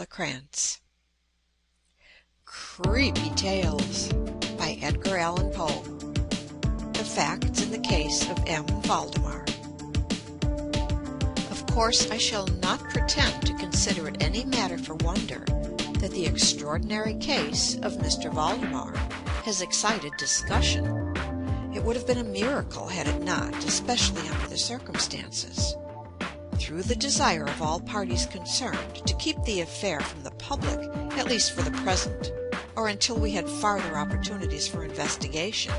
Priscilla Krantz. Creepy Tales by Edgar Allan Poe. The Facts in the Case of M. Valdemar. Of course, I shall not pretend to consider it any matter for wonder that the extraordinary case of Mr. Valdemar has excited discussion. It would have been a miracle had it not, especially under the circumstances. Through the desire of all parties concerned to keep the affair from the public, at least for the present, or until we had farther opportunities for investigation,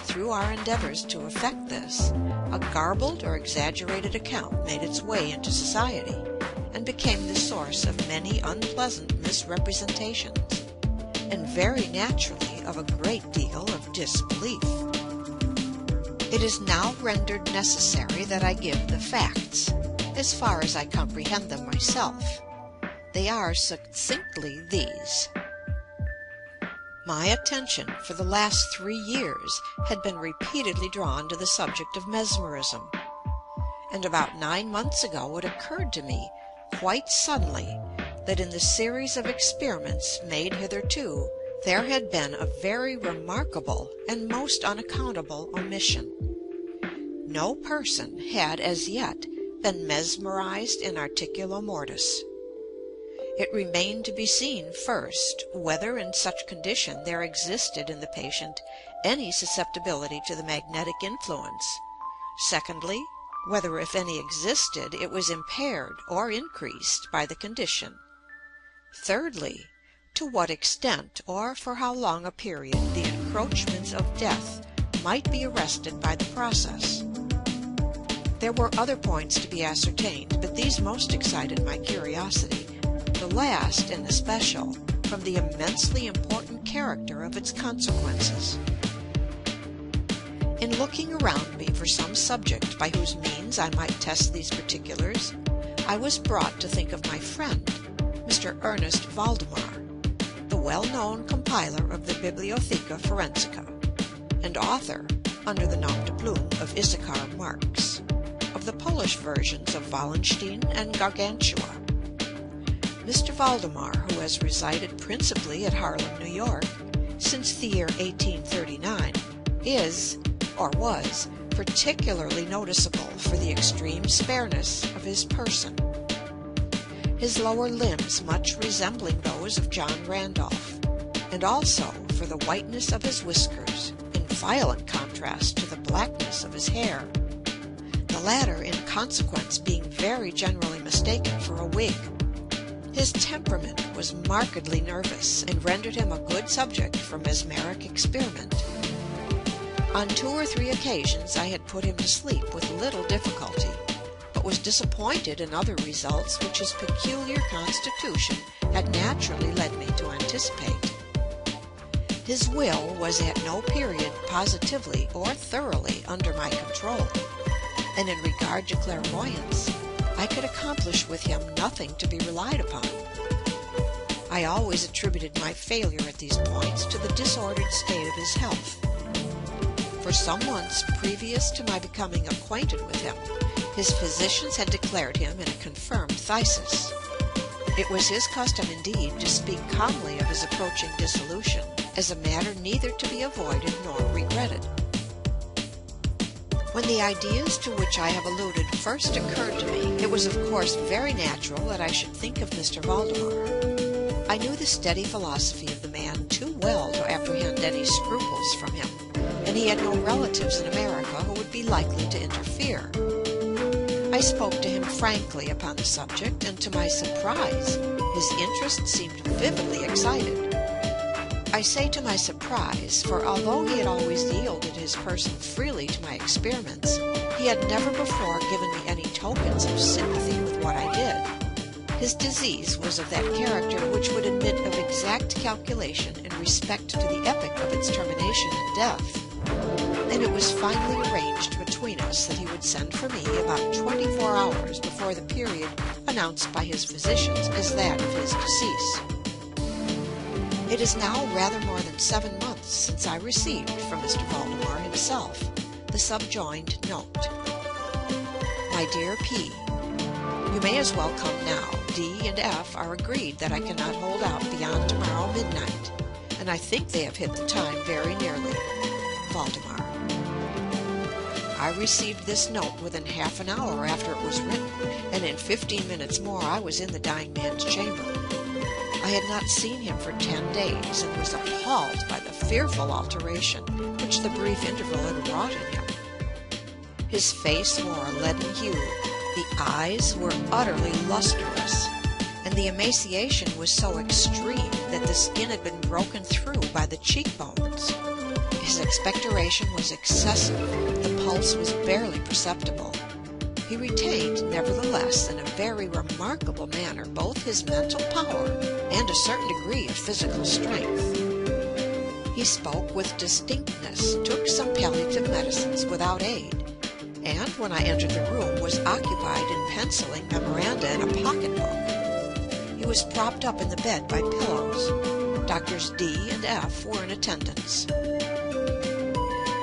through our endeavors to effect this, a garbled or exaggerated account made its way into society, and became the source of many unpleasant misrepresentations, and very naturally of a great deal of disbelief. It is now rendered necessary that I give the facts, as far as I comprehend them myself. They are succinctly these. My attention for the last 3 years had been repeatedly drawn to the subject of mesmerism, and about 9 months ago it occurred to me, quite suddenly, that in the series of experiments made hitherto there had been a very remarkable and most unaccountable omission. No person had as yet been mesmerized in articulo mortis. It remained to be seen, first, whether in such condition there existed in the patient any susceptibility to the magnetic influence; secondly, whether, if any existed, it was impaired or increased by the condition; thirdly, to what extent or for how long a period the encroachments of death might be arrested by the process. There were other points to be ascertained, but these most excited my curiosity, the last in especial, from the immensely important character of its consequences. In looking around me for some subject by whose means I might test these particulars, I was brought to think of my friend, Mr. Ernest Valdemar, the well-known compiler of the Bibliotheca Forensica, and author, under the nom de plume of Issachar Marx, of the Polish versions of Wallenstein and Gargantua. Mr. Valdemar, who has resided principally at Harlem, New York, since the year 1839, is, or was, particularly noticeable for the extreme spareness of his person, his lower limbs much resembling those of John Randolph, and also for the whiteness of his whiskers, in violent contrast to the blackness of his hair, the latter in consequence being very generally mistaken for a wig. His temperament was markedly nervous, and rendered him a good subject for mesmeric experiment. On 2 or 3 occasions I had put him to sleep with little difficulty, but was disappointed in other results which his peculiar constitution had naturally led me to anticipate. His will was at no period positively or thoroughly under my control, and in regard to clairvoyance, I could accomplish with him nothing to be relied upon. I always attributed my failure at these points to the disordered state of his health. For some months previous to my becoming acquainted with him, his physicians had declared him in a confirmed phthisis. It was his custom, indeed, to speak calmly of his approaching dissolution, as a matter neither to be avoided nor regretted. When the ideas to which I have alluded first occurred to me, it was of course very natural that I should think of Mr. Valdemar. I knew the steady philosophy of the man too well to apprehend any scruples from him, and he had no relatives in America who would be likely to interfere. I spoke to him frankly upon the subject, and to my surprise, his interest seemed vividly excited. I say to my surprise, for although he had always yielded his person freely to my experiments, he had never before given me any tokens of sympathy with what I did. His disease was of that character which would admit of exact calculation in respect to the epoch of its termination in death, and it was finally arranged between us that he would send for me about 24 hours before the period announced by his physicians as that of his decease. It is now rather more than 7 months since I received from Mr. Valdemar himself the subjoined note: "My dear P., you may as well come now. D and F are agreed that I cannot hold out beyond tomorrow midnight, and I think they have hit the time very nearly. Valdemar. I received this note within half an hour after it was written, and in 15 minutes more I was in the dying man's chamber. I had not seen him for 10 days, and was appalled by the fearful alteration which the brief interval had wrought in him. His face wore a leaden hue, the eyes were utterly lustreless, and the emaciation was so extreme that the skin had been broken through by the cheekbones. His expectoration was excessive, the pulse was barely perceptible. He retained, nevertheless, in a very remarkable manner, both his mental power and a certain degree of physical strength. He spoke with distinctness, took some palliative medicines without aid, and, when I entered the room, was occupied in penciling memoranda in a pocket-book. He was propped up in the bed by pillows. Doctors D and F were in attendance.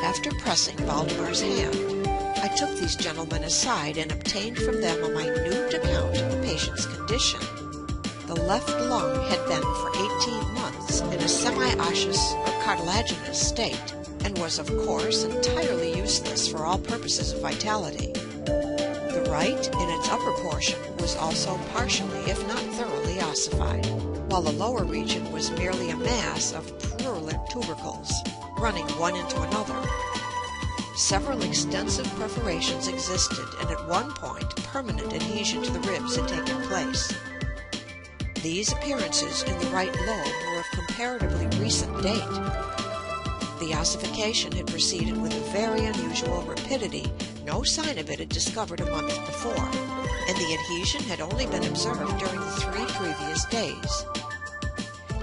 After pressing Valdemar's hand, I took these gentlemen aside and obtained from them a minute account of the patient's condition. The left lung had been for 18 months in a semi-osseous or cartilaginous state, and was of course entirely useless for all purposes of vitality. The right, in its upper portion, was also partially, if not thoroughly, ossified, while the lower region was merely a mass of purulent tubercles, running one into another. Several extensive perforations existed, and at one point permanent adhesion to the ribs had taken place. These appearances in the right lobe were of comparatively recent date. The ossification had proceeded with very unusual rapidity, no sign of it had discovered a month before, and the adhesion had only been observed during the 3 previous days.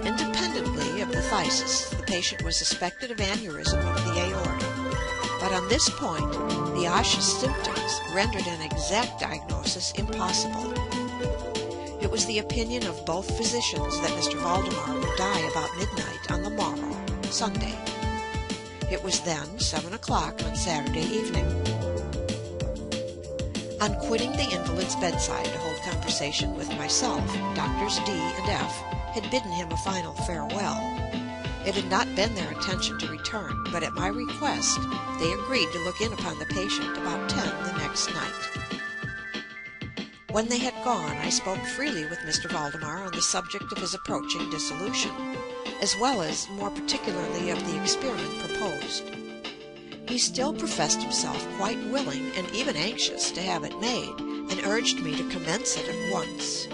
Independently of the phthisis, the patient was suspected of aneurysm of the aorta, but on this point the osseous symptoms rendered an exact diagnosis impossible. It was the opinion of both physicians that Mr. Valdemar would die about midnight on the morrow, Sunday. It was then 7 o'clock on Saturday evening. On quitting the invalid's bedside to hold conversation with myself, Doctors D and F had bidden him a final farewell. It had not been their intention to return, but at my request they agreed to look in upon the patient about 10 the next night. When they had gone, I spoke freely with Mr. Valdemar on the subject of his approaching dissolution, as well as, more particularly, of the experiment proposed. He still professed himself quite willing and even anxious to have it made, and urged me to commence it at once.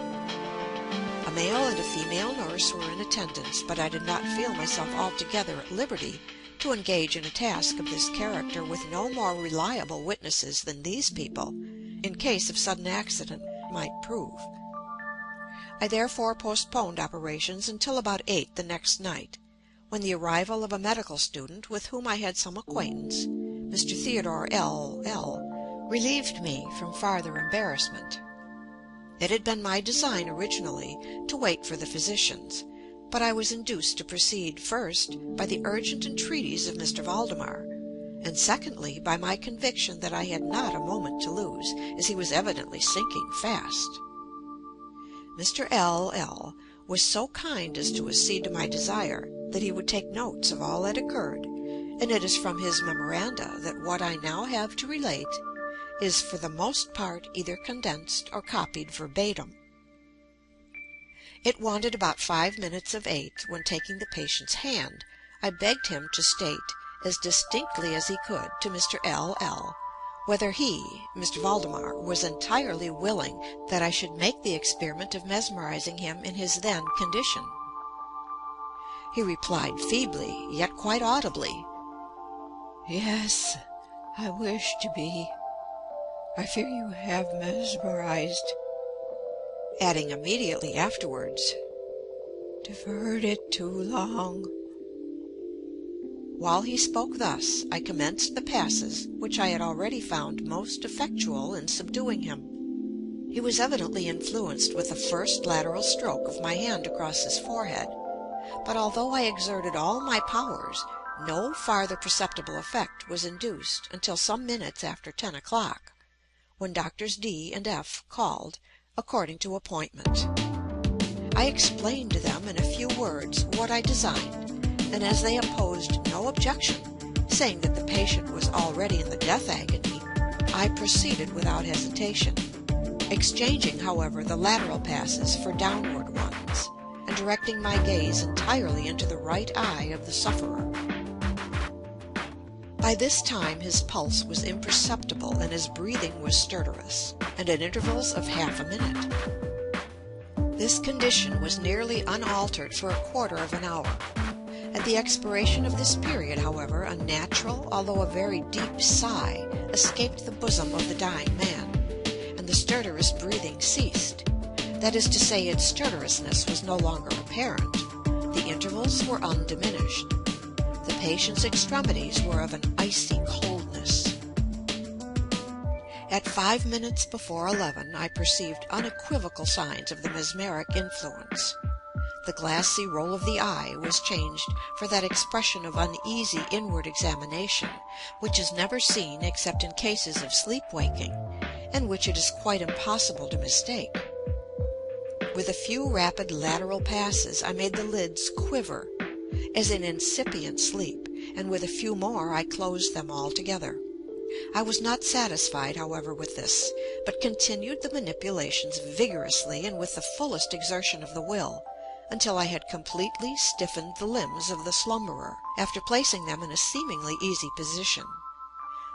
A male and a female nurse were in attendance, but I did not feel myself altogether at liberty to engage in a task of this character with no more reliable witnesses than these people, in case of sudden accident, might prove. I therefore postponed operations until about 8 the next night, when the arrival of a medical student with whom I had some acquaintance, Mr. Theodore L., relieved me from farther embarrassment. It had been my design originally to wait for the physicians, but I was induced to proceed, first, by the urgent entreaties of Mr. Valdemar, and secondly, by my conviction that I had not a moment to lose, as he was evidently sinking fast. Mr. L. was so kind as to accede to my desire that he would take notes of all that occurred, and it is from his memoranda that what I now have to relate is for the most part either condensed or copied verbatim. It wanted about 5 minutes of 8 when, taking the patient's hand, I begged him to state, as distinctly as he could, to Mr. L. whether he, Mr. Valdemar, was entirely willing that I should make the experiment of mesmerizing him in his then condition. He replied feebly, yet quite audibly, "Yes, I wish to be. I fear you have mesmerized," adding immediately afterwards, "deferred it too long." While he spoke thus, I commenced the passes which I had already found most effectual in subduing him. He was evidently influenced with the first lateral stroke of my hand across his forehead, but although I exerted all my powers, no farther perceptible effect was induced until some minutes after 10 o'clock, when Doctors D and F called, according to appointment. I explained to them in a few words what I designed, and as they opposed no objection, saying that the patient was already in the death agony, I proceeded without hesitation, exchanging, however, the lateral passes for downward ones, and directing my gaze entirely into the right eye of the sufferer. By this time his pulse was imperceptible and his breathing was stertorous, and at intervals of half a minute. This condition was nearly unaltered for a quarter of an hour. At the expiration of this period, however, a natural, although a very deep sigh, escaped the bosom of the dying man, and the stertorous breathing ceased. That is to say, its stertorousness was no longer apparent. The intervals were undiminished. The patient's extremities were of an icy coldness. At 5 minutes before 11, I perceived unequivocal signs of the mesmeric influence. The glassy roll of the eye was changed for that expression of uneasy inward examination which is never seen except in cases of sleep-waking, and which it is quite impossible to mistake. With a few rapid lateral passes I made the lids quiver, as in incipient sleep, and with a few more I closed them altogether. I was not satisfied, however, with this, but continued the manipulations vigorously and with the fullest exertion of the will, until I had completely stiffened the limbs of the slumberer, after placing them in a seemingly easy position.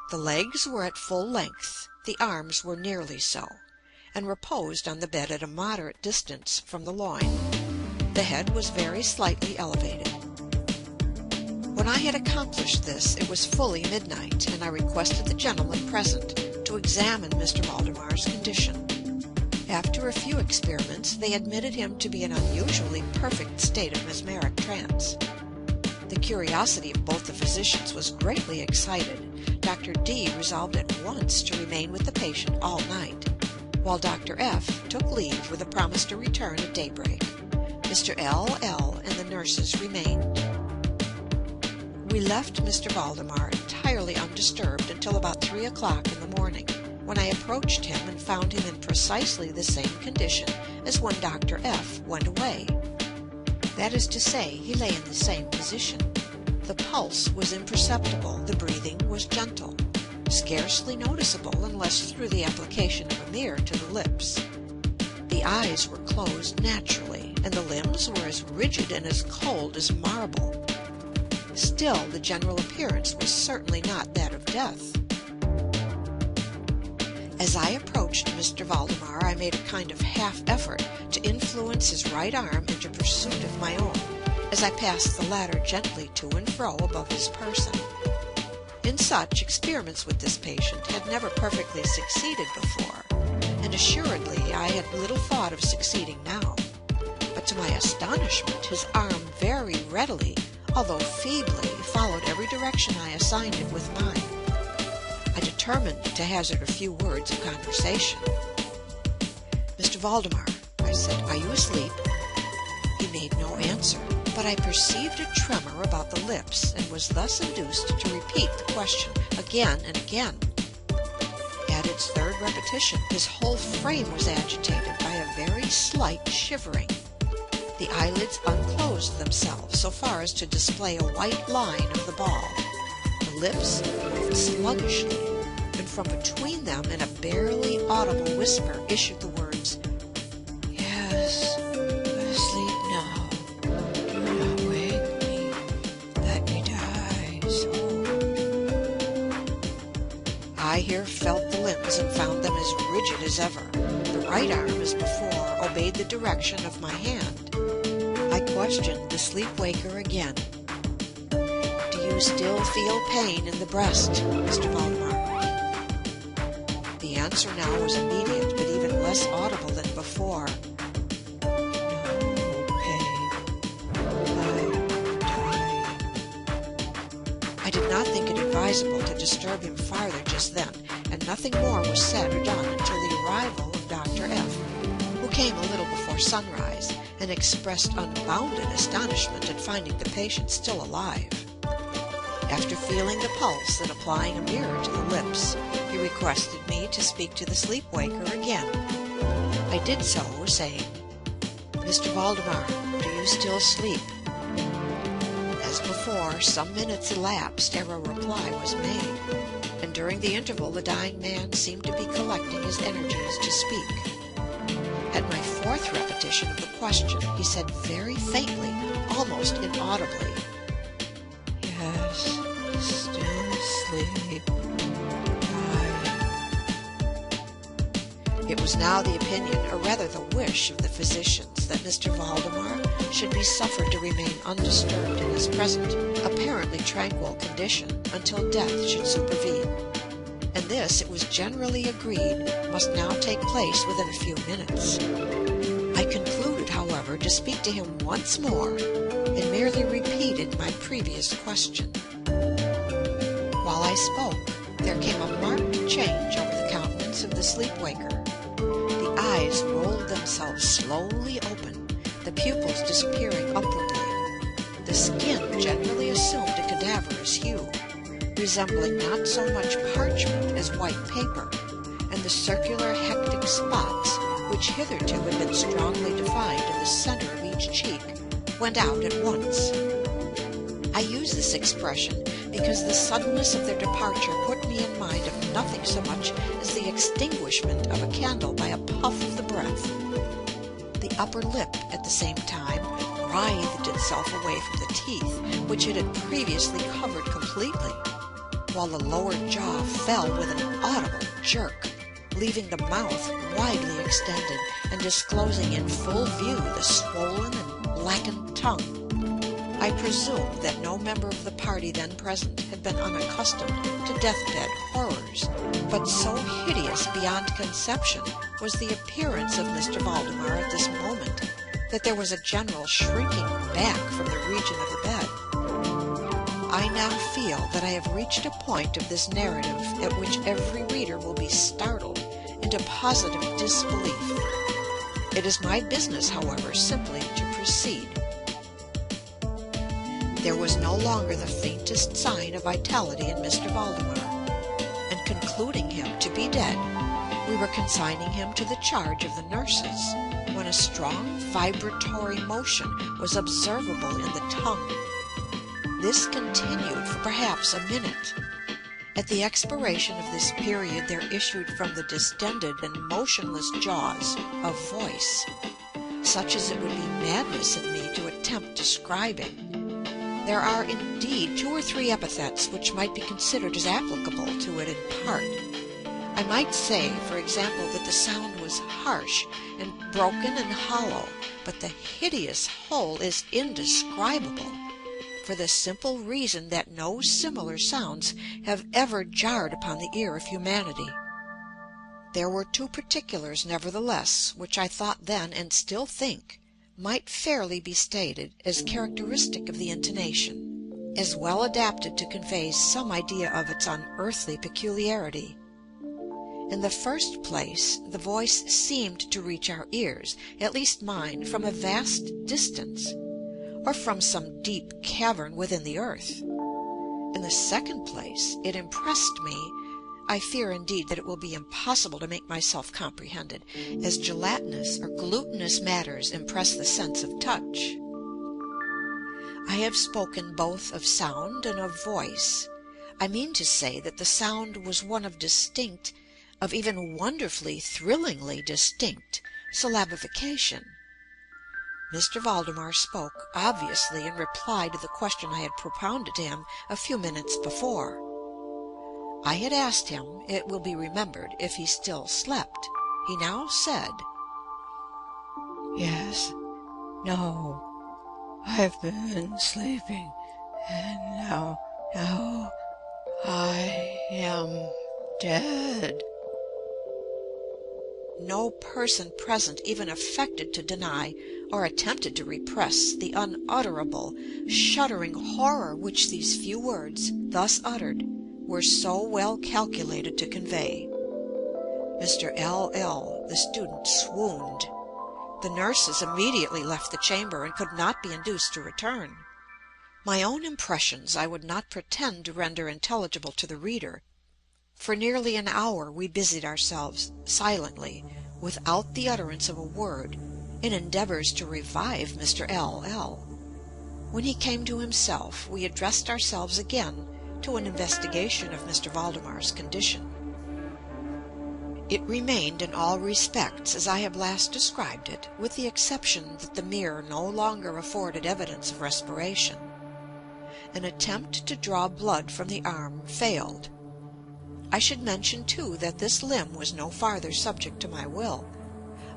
The legs were at full length, the arms were nearly so, and reposed on the bed at a moderate distance from the loin. The head was very slightly elevated. When I had accomplished this, it was fully midnight, and I requested the gentlemen present to examine Mr. Valdemar's condition. After a few experiments, they admitted him to be in an unusually perfect state of mesmeric trance. The curiosity of both the physicians was greatly excited. Dr. D resolved at once to remain with the patient all night, while Dr. F took leave with a promise to return at daybreak. Mr. L., and the nurses remained. We left Mr. Valdemar entirely undisturbed until about 3 o'clock in the morning, when I approached him and found him in precisely the same condition as when Dr. F went away. That is to say, he lay in the same position. The pulse was imperceptible, the breathing was gentle, scarcely noticeable unless through the application of a mirror to the lips. The eyes were closed naturally, and the limbs were as rigid and as cold as marble. Still, the general appearance was certainly not that of death. As I approached Mr. Valdemar, I made a kind of half-effort to influence his right arm into pursuit of my own, as I passed the latter gently to and fro above his person. In such experiments with this patient had never perfectly succeeded before, and assuredly I had little thought of succeeding now. But to my astonishment, his arm very readily, although feebly, followed every direction I assigned it with mine. I determined to hazard a few words of conversation. "Mr. Valdemar," I said, "are you asleep?" He made no answer, but I perceived a tremor about the lips, and was thus induced to repeat the question again and again. At its third repetition, his whole frame was agitated by a very slight shivering. The eyelids unclosed themselves so far as to display a white line of the ball. The lips moved sluggishly, and from between them, in a barely audible whisper, issued the words, "Yes, asleep now. Do not wake me. Let me die so." I here felt the limbs and found them as rigid as ever. The right arm, as before, obeyed the direction of my hand. I questioned the sleep-waker again. "Do you still feel pain in the breast, Mr. Valdemar?" The answer now was immediate, but even less audible than before. "No pain. I'm dying." I did not think it advisable to disturb him farther just then, and nothing more was said or done until the arrival of Dr. F, who came a little before sunrise, and expressed unbounded astonishment at finding the patient still alive. After feeling the pulse and applying a mirror to the lips, he requested me to speak to the sleep-waker again. I did so, saying, "Mr. Valdemar, do you still sleep?" As before, some minutes elapsed ere a reply was made, and during the interval the dying man seemed to be collecting his energies to speak. At my fourth repetition of the question, he said very faintly, almost inaudibly, "Yes, still asleep. It was now the opinion, or rather the wish, of the physicians that Mr. Valdemar should be suffered to remain undisturbed in his present apparently tranquil condition until death should supervene, and this, it was generally agreed, must now take place within a few minutes. I concluded, however, to speak to him once more, and merely repeated my previous question. While I spoke, there came a marked change over the countenance of the sleep-waker. The eyes rolled themselves slowly open, the pupils disappearing upwardly. The skin generally assumed a cadaverous hue, resembling not so much parchment as white paper, and the circular hectic spots, which hitherto had been strongly defined in the center of each cheek, went out at once. I use this expression because the suddenness of their departure put me in mind of nothing so much as the extinguishment of a candle by a puff of the breath. The upper lip, at the same time, writhed itself away from the teeth, which it had previously covered completely, while the lower jaw fell with an audible jerk, leaving the mouth widely extended, and disclosing in full view the swollen and blackened tongue. I presume that no member of the party then present had been unaccustomed to deathbed horrors, but so hideous beyond conception was the appearance of Mr. Valdemar at this moment, that there was a general shrinking back from the region of the bed. I now feel that I have reached a point of this narrative at which every reader will be startled into positive disbelief. It is my business, however, simply to proceed. There was no longer the faintest sign of vitality in Mr. Valdemar, and concluding him to be dead, we were consigning him to the charge of the nurses, when a strong vibratory motion was observable in the tongue. This continued for perhaps a minute. At the expiration of this period there issued from the distended and motionless jaws a voice, such as it would be madness in me to attempt describing. There are indeed 2 or 3 epithets which might be considered as applicable to it in part. I might say, for example, that the sound was harsh and broken and hollow, but the hideous whole is indescribable, for the simple reason that no similar sounds have ever jarred upon the ear of humanity. There were 2 particulars, nevertheless, which I thought then, and still think, might fairly be stated as characteristic of the intonation, as well adapted to convey some idea of its unearthly peculiarity. In the first place, the voice seemed to reach our ears, at least mine, from a vast distance, or from some deep cavern within the earth. In the second place, it impressed me, I fear indeed that it will be impossible to make myself comprehended, as gelatinous or glutinous matters impress the sense of touch. I have spoken both of sound and of voice. I mean to say that the sound was one of distinct, of even wonderfully, thrillingly distinct syllabification. Mr. Valdemar spoke, obviously in reply to the question I had propounded to him a few minutes before. I had asked him, it will be remembered, if he still slept. He now said, "Yes, no, I've been sleeping, and now I am dead." No person present even affected to deny or attempted to repress the unutterable, shuddering horror which these few words, thus uttered, were so well calculated to convey. Mr. L., the student, swooned. The nurses immediately left the chamber, and could not be induced to return. My own impressions I would not pretend to render intelligible to the reader. For nearly an hour we busied ourselves, silently, without the utterance of a word, in endeavors to revive Mr. L.L. When he came to himself, we addressed ourselves again to an investigation of Mr. Valdemar's condition. It remained in all respects as I have last described it, with the exception that the mirror no longer afforded evidence of respiration. An attempt to draw blood from the arm failed. I should mention, too, that this limb was no farther subject to my will.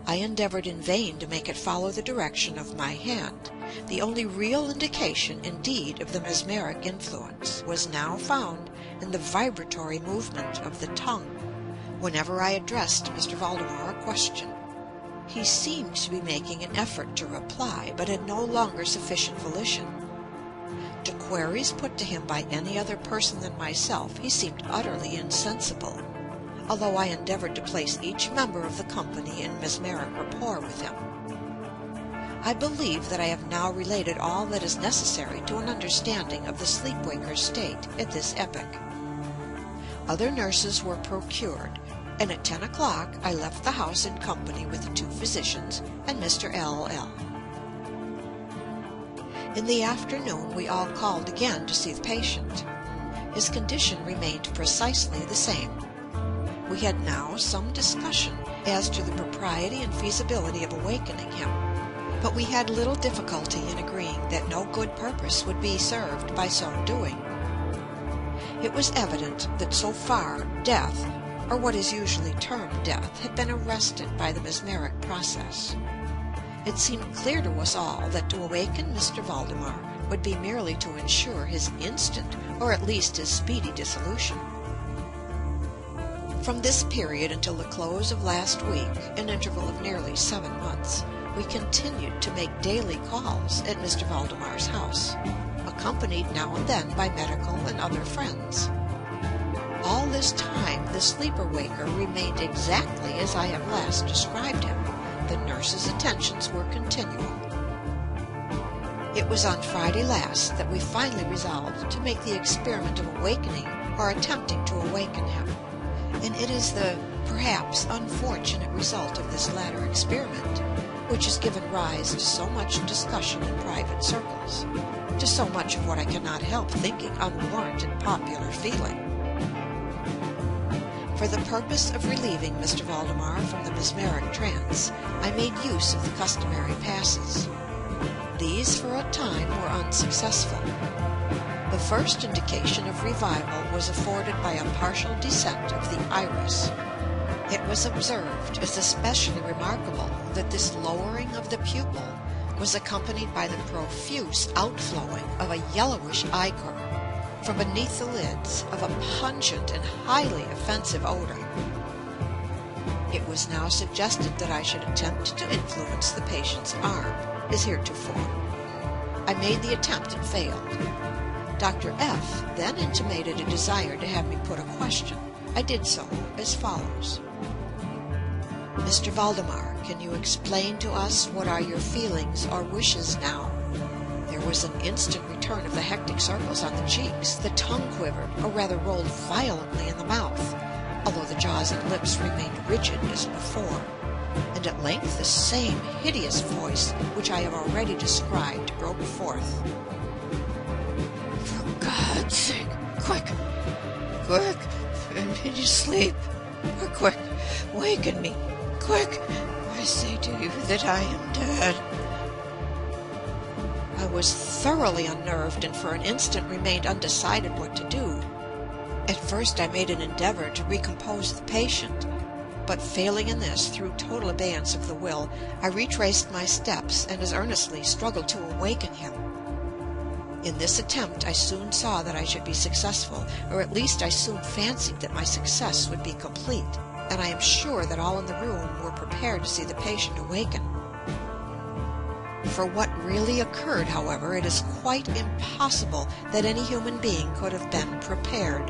I endeavored in vain to make it follow the direction of my hand. The only real indication, indeed, of the mesmeric influence was now found in the vibratory movement of the tongue whenever I addressed Mr. Valdemar a question. He seemed to be making an effort to reply, but had no longer sufficient volition. To queries put to him by any other person than myself he seemed utterly insensible, although I endeavored to place each member of the company in mesmeric rapport with him. I believe that I have now related all that is necessary to an understanding of the sleep-waker's state at this epoch. Other nurses were procured, and at 10 o'clock I left the house in company with the 2 physicians and Mr. L.L. In the afternoon we all called again to see the patient. His condition remained precisely the same. We had now some discussion as to the propriety and feasibility of awakening him, but we had little difficulty in agreeing that no good purpose would be served by so doing. It was evident that so far death, or what is usually termed death, had been arrested by the mesmeric process. It seemed clear to us all that to awaken Mr. Valdemar would be merely to ensure his instant, or at least his speedy dissolution. From this period until the close of last week, an interval of nearly 7 months, we continued to make daily calls at Mr. Valdemar's house, accompanied now and then by medical and other friends. All this time the sleeper-waker remained exactly as I have last described him. The nurse's attentions were continual. It was on Friday last that we finally resolved to make the experiment of awakening or attempting to awaken him, and it is the perhaps unfortunate result of this latter experiment which has given rise to so much discussion in private circles, to so much of what I cannot help thinking unwarranted popular feeling. For the purpose of relieving Mr. Valdemar from the mesmeric trance, I made use of the customary passes. These for a time were unsuccessful. The first indication of revival was afforded by a partial descent of the iris. It was observed as especially remarkable that this lowering of the pupil was accompanied by the profuse outflowing of a yellowish ichor from beneath the lids, of a pungent and highly offensive odor. It was now suggested that I should attempt to influence the patient's arm, as heretofore. I made the attempt and failed. Dr. F. then intimated a desire to have me put a question. I did so, as follows. Mr. Valdemar, can you explain to us what are your feelings or wishes now? There was an instant return of the hectic circles on the cheeks. The tongue quivered, or rather rolled violently in the mouth, although the jaws and lips remained rigid as before. And at length the same hideous voice which I have already described broke forth. For God's sake, quick, quick, put me to sleep, or quick, waken me, quick, I say to you that I am dead. I was thoroughly unnerved, and for an instant remained undecided what to do. At first I made an endeavor to recompose the patient, but failing in this, through total abeyance of the will, I retraced my steps and as earnestly struggled to awaken him. In this attempt I soon saw that I should be successful, or at least I soon fancied that my success would be complete, and I am sure that all in the room were prepared to see the patient awaken. For what really occurred, however, it is quite impossible that any human being could have been prepared.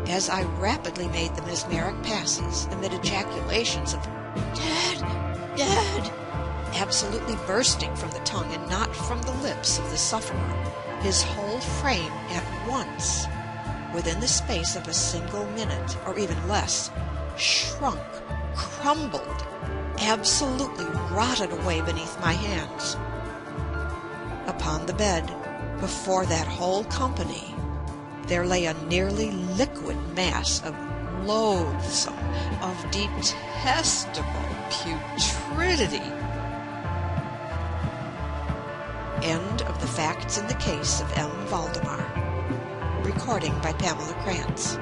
As I rapidly made the mesmeric passes, amid ejaculations of "Dead! Dead!" absolutely bursting from the tongue and not from the lips of the sufferer, his whole frame at once, within the space of a single minute, or even less, shrunk crumbled, absolutely rotted away beneath my hands. Upon the bed, before that whole company, there lay a nearly liquid mass of loathsome, of detestable putridity. End of the facts in the case of M. Valdemar. Recording by Pamela Krantz.